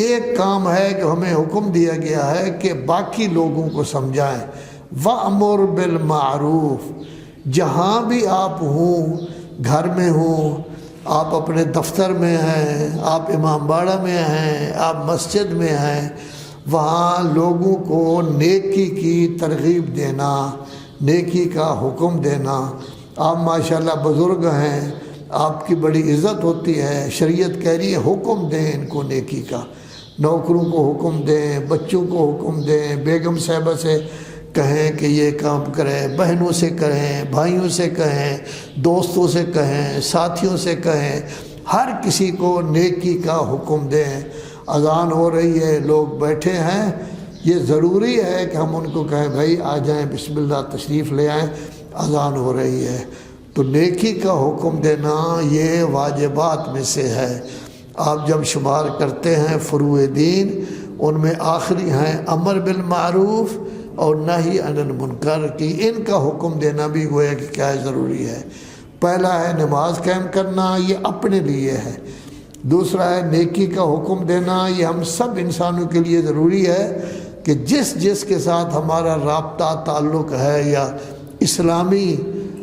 ایک کام ہے کہ ہمیں حکم دیا گیا ہے کہ باقی لوگوں کو سمجھائیں۔ وَأْمُرْ بِالْمَعْرُوفِ، جہاں بھی آپ ہوں، گھر میں ہوں، آپ اپنے دفتر میں ہیں، آپ امام باڑہ میں ہیں، آپ مسجد میں ہیں، وہاں لوگوں کو نیکی کی ترغیب دینا، نیکی کا حکم دینا۔ آپ ماشاءاللہ بزرگ ہیں، آپ کی بڑی عزت ہوتی ہے، شریعت کہہ رہی ہے حکم دیں ان کو نیکی کا، نوکروں کو حکم دیں، بچوں کو حکم دیں، بیگم صاحبہ سے کہیں کہ یہ کام کریں، بہنوں سے کہیں، بھائیوں سے کہیں، دوستوں سے کہیں، ساتھیوں سے کہیں، ہر کسی کو نیکی کا حکم دیں۔ اذان ہو رہی ہے، لوگ بیٹھے ہیں، یہ ضروری ہے کہ ہم ان کو کہیں بھائی آ جائیں، بسم اللہ تشریف لے آئیں، اذان ہو رہی ہے۔ تو نیکی کا حکم دینا یہ واجبات میں سے ہے۔ آپ جب شمار کرتے ہیں فروع دین، ان میں آخری ہیں امر بالمعروف اور نہی عن المنکر کی، ان کا حکم دینا بھی گویا کہ کیا ہے ضروری ہے۔ پہلا ہے نماز قائم کرنا، یہ اپنے لیے ہے۔ دوسرا ہے نیکی کا حکم دینا، یہ ہم سب انسانوں کے لیے ضروری ہے کہ جس کے ساتھ ہمارا رابطہ تعلق ہے یا اسلامی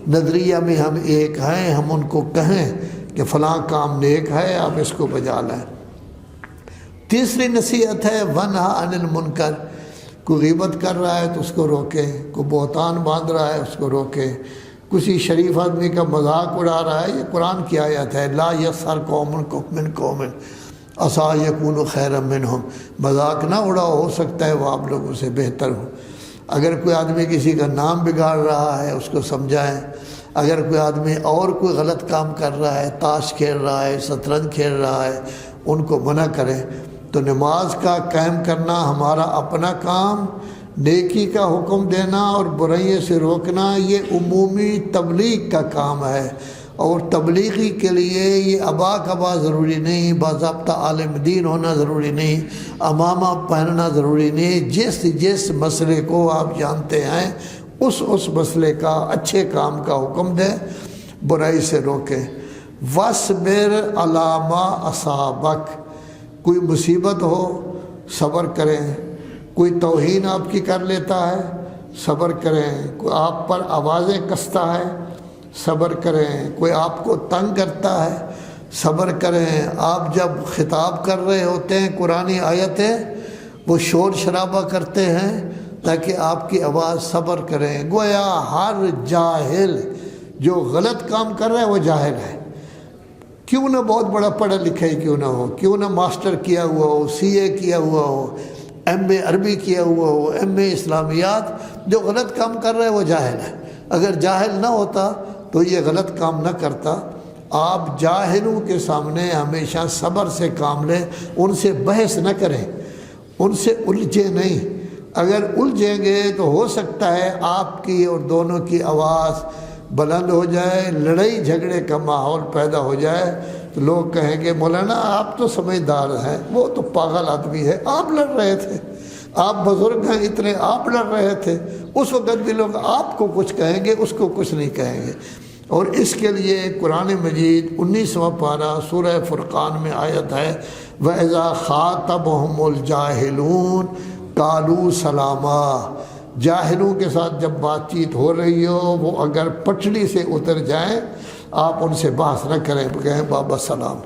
نظریہ میں ہم ایک ہیں، ہم ان کو کہیں کہ فلاں کام نیک ہے، آپ اس کو بجا لیں۔ تیسری نصیحت ہے ونہا عن المنکر، کوئی غیبت کر رہا ہے تو اس کو روکے، کوئی بہتان باندھ رہا ہے اس کو روکے، کسی شریف آدمی کا مذاق اڑا رہا ہے، یہ قرآن کی آیت ہے لا یسخر قوم من قوم عسیٰ یکونوا خیرا منہم، مذاق نہ اڑاؤ، ہو سکتا ہے وہ آپ لوگوں سے بہتر ہو۔ اگر کوئی آدمی کسی کا نام بگاڑ رہا ہے اس کو سمجھائیں، اگر کوئی آدمی اور کوئی غلط کام کر رہا ہے، تاش کھیل رہا ہے، شطرنج کھیل رہا ہے، ان کو منع کریں۔ تو نماز کا قائم کرنا ہمارا اپنا کام، نیکی کا حکم دینا اور برائیوں سے روکنا یہ عمومی تبلیغ کا کام ہے، اور تبلیغی کے لیے یہ عبا کبا ضروری نہیں، باضابطہ عالم دین ہونا ضروری نہیں، امامہ پہننا ضروری نہیں۔ جس مسئلے کو آپ جانتے ہیں اس مسئلے کا اچھے کام کا حکم دیں، برائی سے روکیں۔ وَاصْبِرْ عَلَىٰ مَا أَصَابَكَ، کوئی مصیبت ہو صبر کریں، کوئی توہین آپ کی کر لیتا ہے صبر کریں، کوئی آپ پر آوازیں کستا ہے صبر کریں، کوئی آپ کو تنگ کرتا ہے صبر کریں۔ آپ جب خطاب کر رہے ہوتے ہیں قرآنی آیتیں، وہ شور شرابہ کرتے ہیں تاکہ آپ کی آواز صبر کریں۔ گویا ہر جاہل جو غلط کام کر رہا ہے وہ جاہل ہے، کیوں نہ بہت بڑا پڑھا لکھا ہی کیوں نہ ہو، کیوں نہ ماسٹر کیا ہوا ہو، CA کیا ہوا ہو، MA عربی کیا ہوا ہو، MA اسلامیات، جو غلط کام کر رہا ہے وہ جاہل ہے۔ اگر جاہل نہ ہوتا تو یہ غلط کام نہ کرتا۔ آپ جاہلوں کے سامنے ہمیشہ صبر سے کام لیں، ان سے بحث نہ کریں، ان سے الجھے نہیں۔ اگر الجھیں گے تو ہو سکتا ہے آپ کی اور دونوں کی آواز بلند ہو جائے، لڑائی جھگڑے کا ماحول پیدا ہو جائے، تو لوگ کہیں گے مولانا آپ تو سمجھدار ہیں، وہ تو پاگل آدمی ہے، آپ لڑ رہے تھے، آپ بزرگ ہیں اتنے، آپ لڑ رہے تھے۔ اس وقت بھی لوگ آپ کو کچھ کہیں گے، اس کو کچھ نہیں کہیں گے۔ اور اس کے لیے قرآن مجید 19واں پارہ سورہ فرقان میں آیت ہے وَإِذَا خَاطَبَهُمُ الْجَاهِلُونَ قَالُوا سَلَامًا، جاہلوں کے ساتھ جب بات چیت ہو رہی ہو، وہ اگر پٹڑی سے اتر جائیں، آپ ان سے بحث نہ کریں، کہیں بابا سلام،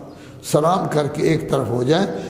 سلام کر کے ایک طرف ہو جائیں۔